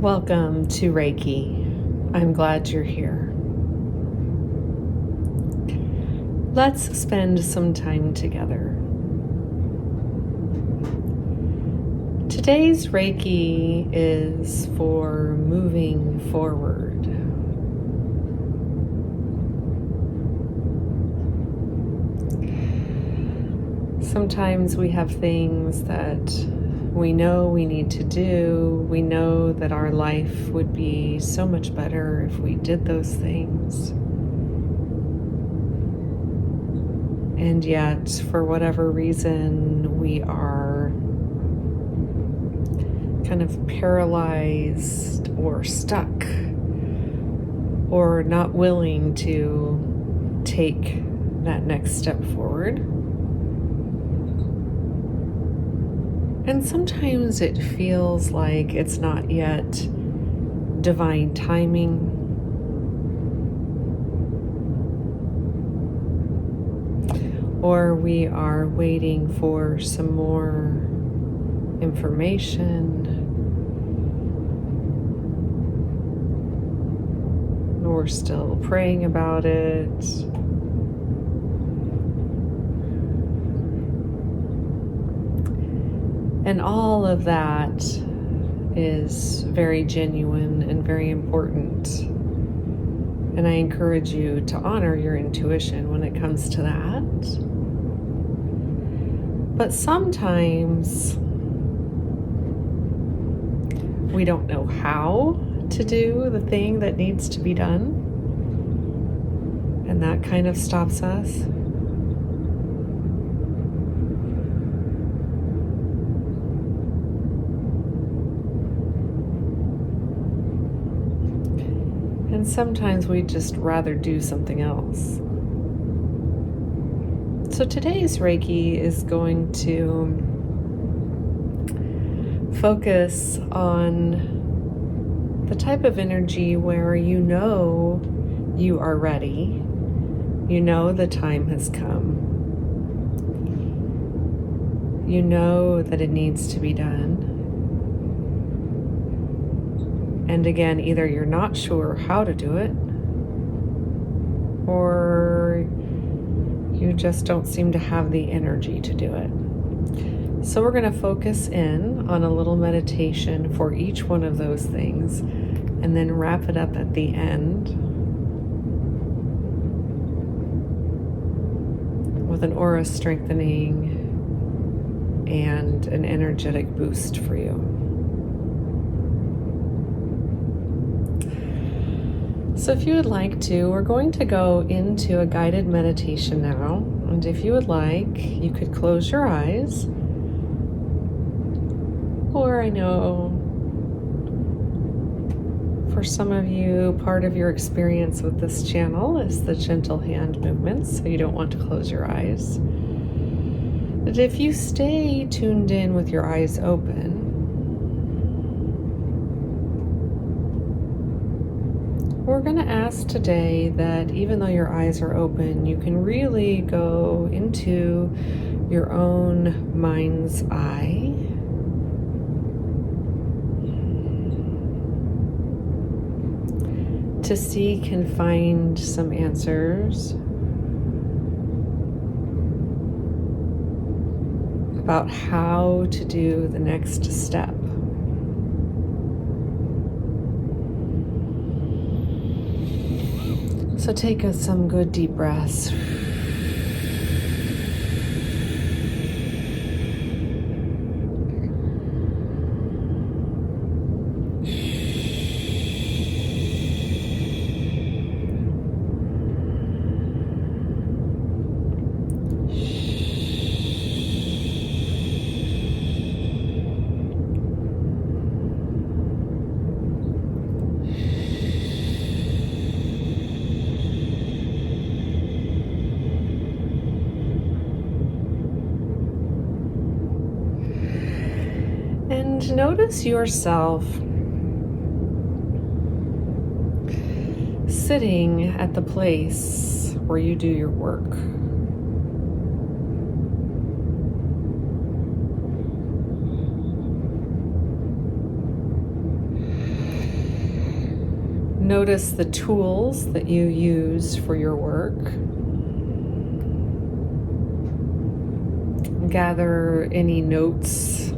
Welcome to Reiki. I'm glad you're here. Let's spend some time together. Today's Reiki is for moving forward. Sometimes we have things that we know we need to do. We know that our life would be so much better if we did those things. And yet, for whatever reason, we are kind of paralyzed or stuck or not willing to take that next step forward. And sometimes it feels like it's not yet divine timing. Or we are waiting for some more information. We're still praying about it. And all of that is very genuine and very important. And I encourage you to honor your intuition when it comes to that. But sometimes we don't know how to do the thing that needs to be done. And that kind of stops us. And sometimes we'd just rather do something else. So today's Reiki is going to focus on the type of energy where you know you are ready. You know the time has come. You know that it needs to be done. And again, either you're not sure how to do it, or you just don't seem to have the energy to do it. So we're going to focus in on a little meditation for each one of those things, and then wrap it up at the end with an aura strengthening and an energetic boost for you. So if you would like to, we're going to go into a guided meditation now. And if you would like, you could close your eyes. Or I know for some of you, part of your experience with this channel is the gentle hand movements, so you don't want to close your eyes. But if you stay tuned in with your eyes open, we're going to ask today that even though your eyes are open, you can really go into your own mind's eye. To seek and find some answers about how to do the next step. So take some good deep breaths. And notice yourself sitting at the place where you do your work. Notice the tools that you use for your work. Gather any notes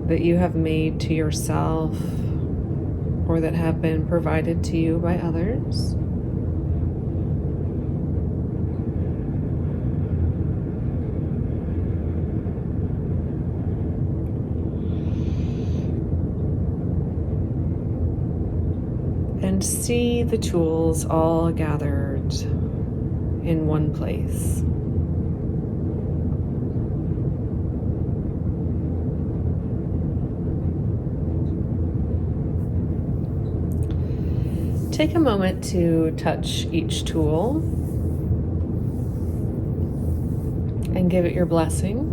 that you have made to yourself or that have been provided to you by others. And see the tools all gathered in one place. Take a moment to touch each tool and give it your blessing.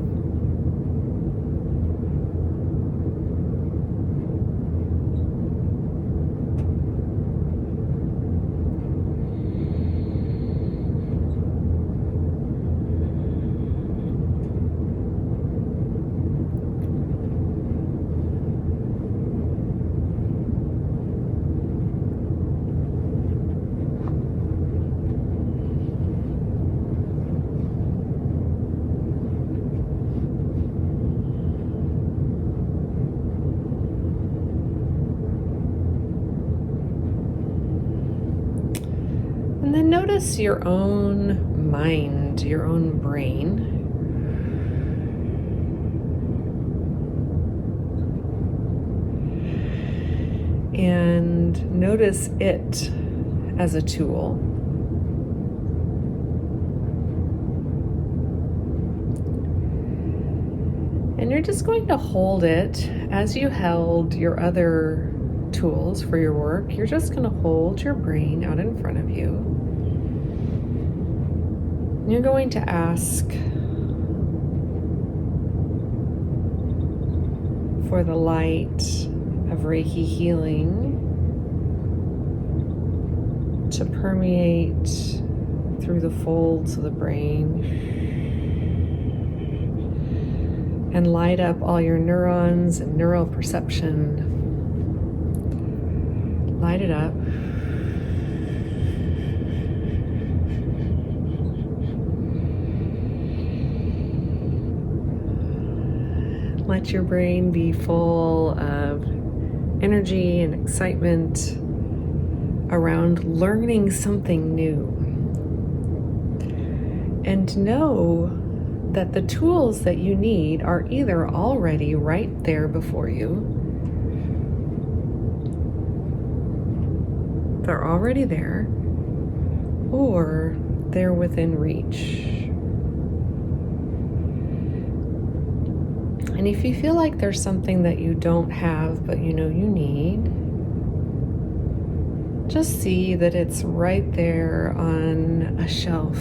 And then notice your own mind, your own brain. And notice it as a tool. And you're just going to hold it as you held your other tools for your work. You're just going to hold your brain out in front of you. You're going to ask for the light of Reiki healing to permeate through the folds of the brain and light up all your neurons and neural perception. Light it up. Let your brain be full of energy and excitement around learning something new. And know that the tools that you need are either already right there before you, they're already there, or they're within reach. And if you feel like there's something that you don't have but you know you need, just see that it's right there on a shelf.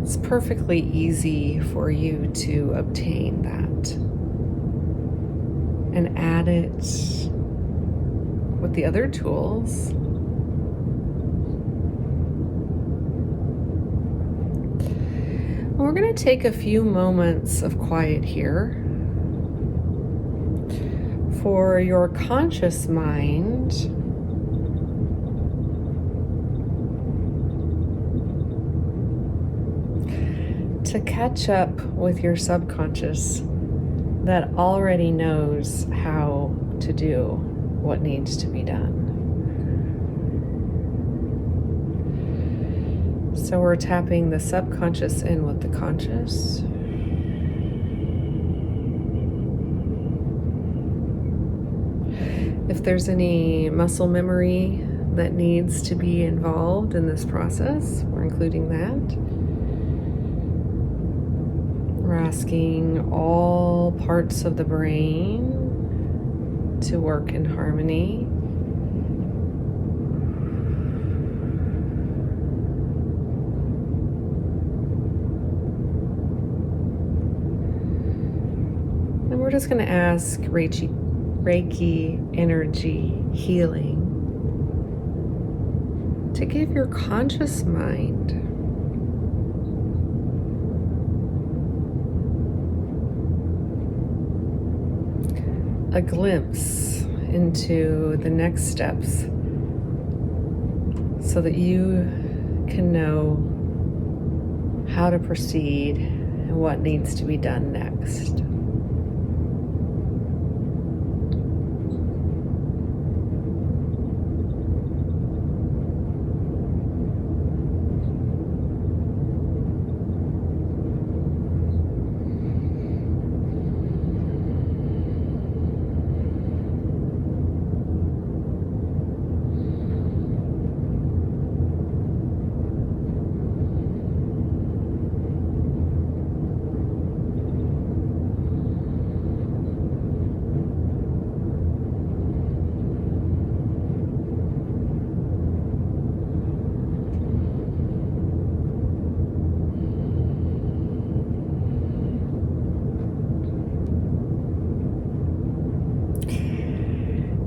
It's perfectly easy for you to obtain that and add it with the other tools. We're going to take a few moments of quiet here for your conscious mind to catch up with your subconscious that already knows how to do what needs to be done. So we're tapping the subconscious in with the conscious. If there's any muscle memory that needs to be involved in this process, we're including that. We're asking all parts of the brain to work in harmony. And we're just going to ask Reiki energy healing to give your conscious mind a glimpse into the next steps so that you can know how to proceed and what needs to be done next.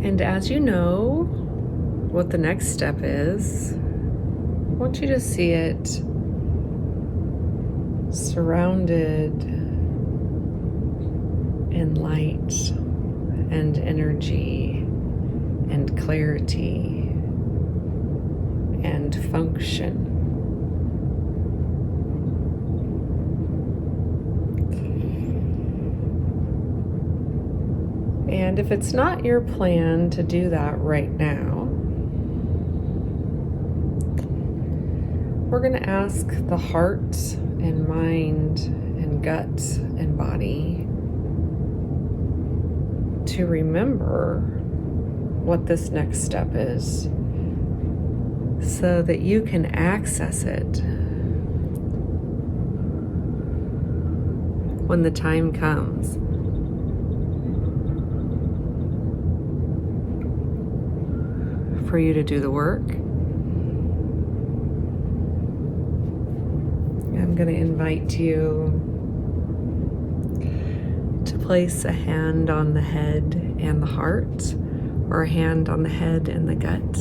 And as you know what the next step is, I want you to see it surrounded in light and energy and clarity and function. And if it's not your plan to do that right now, we're going to ask the heart and mind and gut and body to remember what this next step is so that you can access it when the time comes. For you to do the work. I'm going to invite you to place a hand on the head and the heart, or a hand on the head and the gut.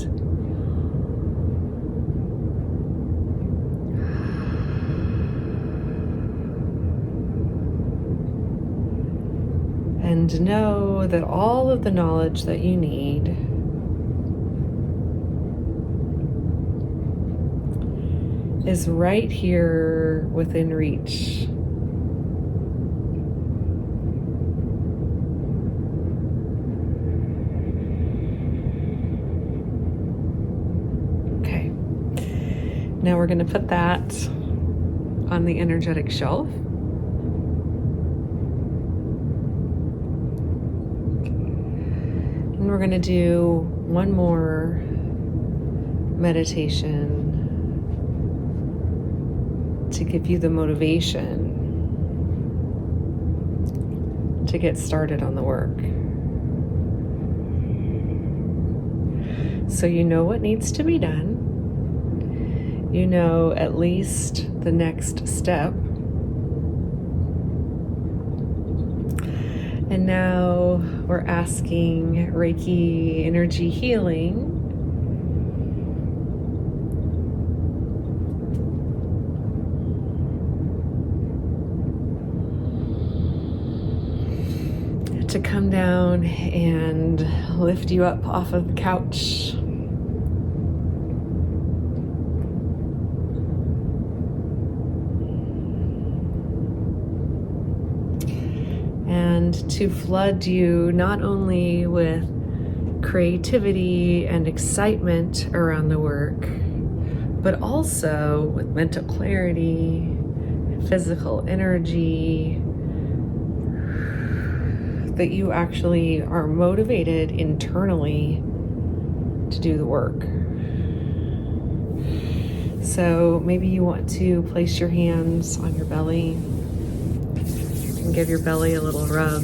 And know that all of the knowledge that you need is right here within reach. Okay. Now we're going to put that on the energetic shelf. And we're going to do one more meditation to give you the motivation to get started on the work. So you know what needs to be done. You know at least the next step. And now we're asking Reiki energy healing to come down and lift you up off of the couch. And to flood you not only with creativity and excitement around the work, but also with mental clarity, physical energy, that you actually are motivated internally to do the work. So maybe you want to place your hands on your belly and give your belly a little rub.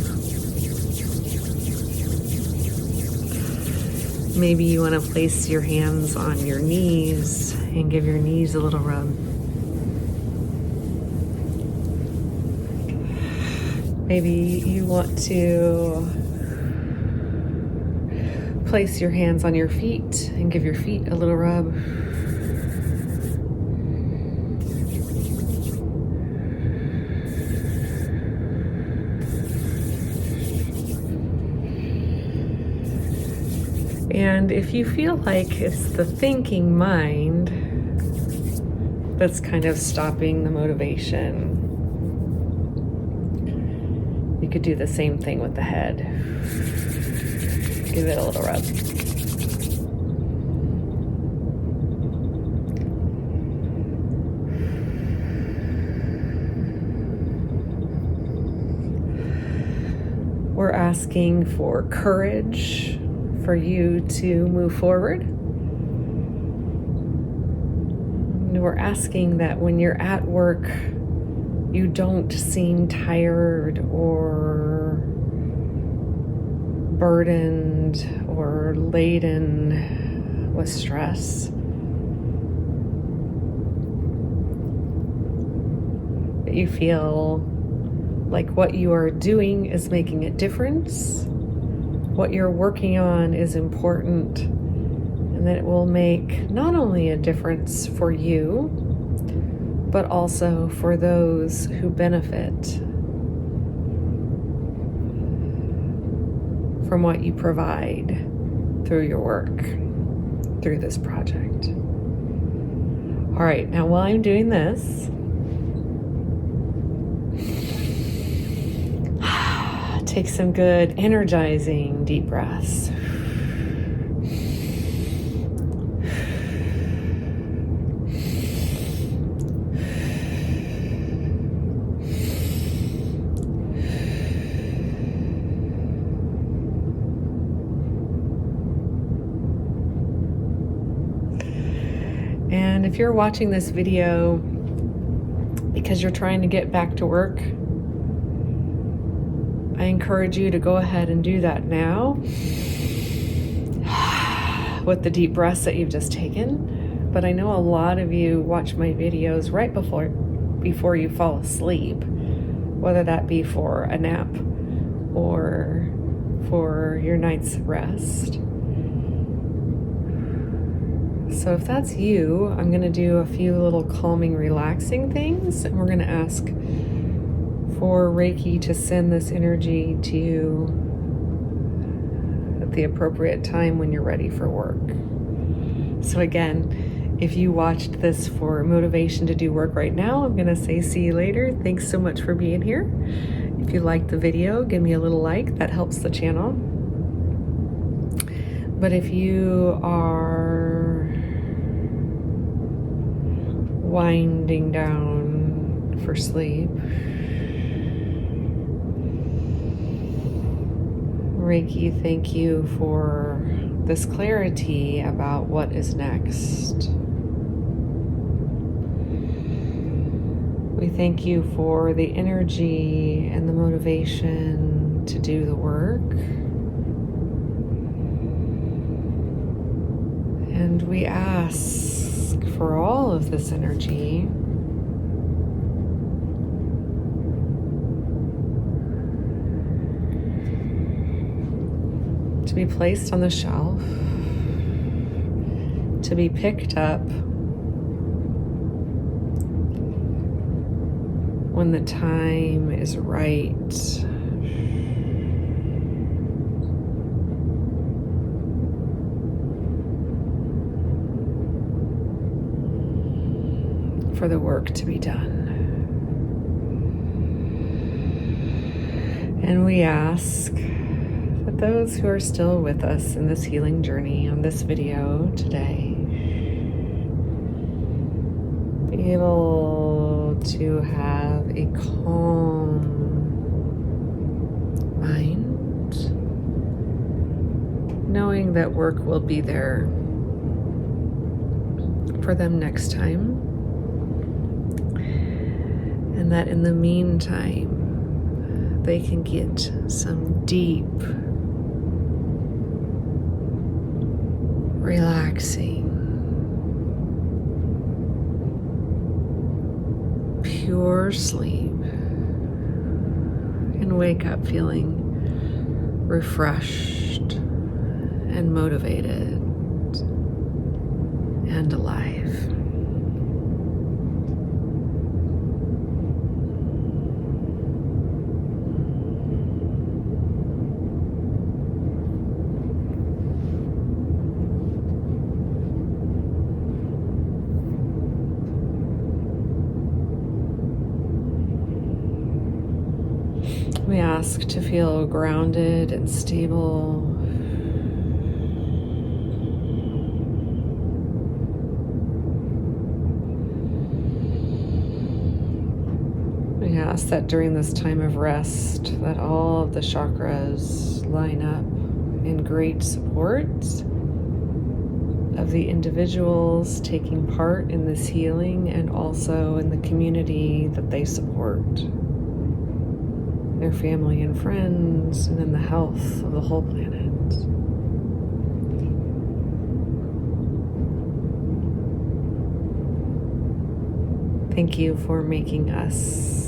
Maybe you want to place your hands on your knees and give your knees a little rub. Maybe you want to place your hands on your feet and give your feet a little rub. And if you feel like it's the thinking mind that's kind of stopping the motivation, you could do the same thing with the head. Give it a little rub. We're asking for courage for you to move forward. And we're asking that when you're at work, you don't seem tired or burdened or laden with stress. That you feel like what you are doing is making a difference, what you're working on is important, and that it will make not only a difference for you, but also for those who benefit from what you provide through your work, through this project. All right, now while I'm doing this, take some good, energizing deep breaths. And if you're watching this video because you're trying to get back to work, I encourage you to go ahead and do that now with the deep breaths that you've just taken. But I know a lot of you watch my videos right before you fall asleep, whether that be for a nap or for your night's rest. So if that's you, I'm going to do a few little calming, relaxing things, and we're going to ask for Reiki to send this energy to you at the appropriate time when you're ready for work. So again, if you watched this for motivation to do work right now, I'm going to say see you later. Thanks so much for being here. If you liked the video, give me a little like. That helps the channel. But if you are winding down for sleep, Reiki, thank you for this clarity about what is next. We thank you for the energy and the motivation to do the work. And we ask for all of this energy to be placed on the shelf, to be picked up when the time is right. For the work to be done. And we ask that those who are still with us in this healing journey on this video today be able to have a calm mind, knowing that work will be there for them next time. And that in the meantime, they can get some deep, relaxing, pure sleep and wake up feeling refreshed and motivated and alive. We ask to feel grounded and stable. We ask that during this time of rest, that all of the chakras line up in great support of the individuals taking part in this healing and also in the community that they support, their family and friends, and in the health of the whole planet. Thank you for making us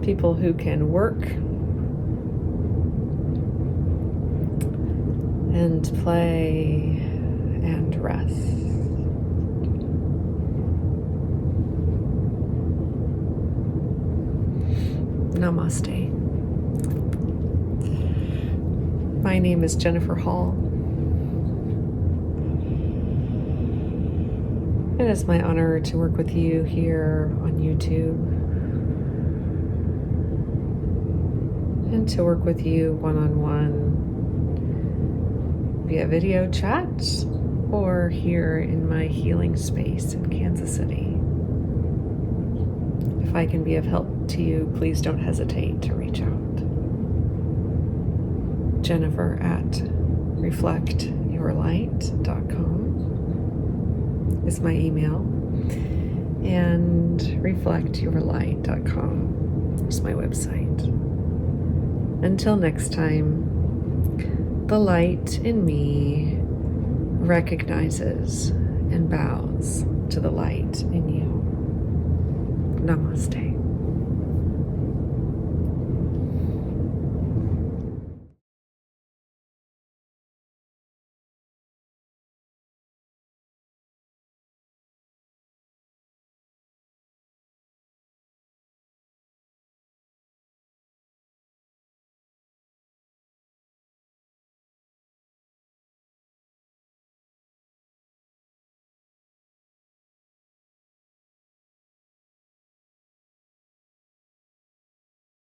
people who can work and play and rest. Namaste. My name is Jennifer Hall. It is my honor to work with you here on YouTube and to work with you one-on-one via video chat or here in my healing space in Kansas City. If I can be of help to you, please don't hesitate to reach out. Jennifer at reflectyourlight.com is my email, and reflectyourlight.com is my website. Until next time, the light in me recognizes and bows to the light in you. Namaste.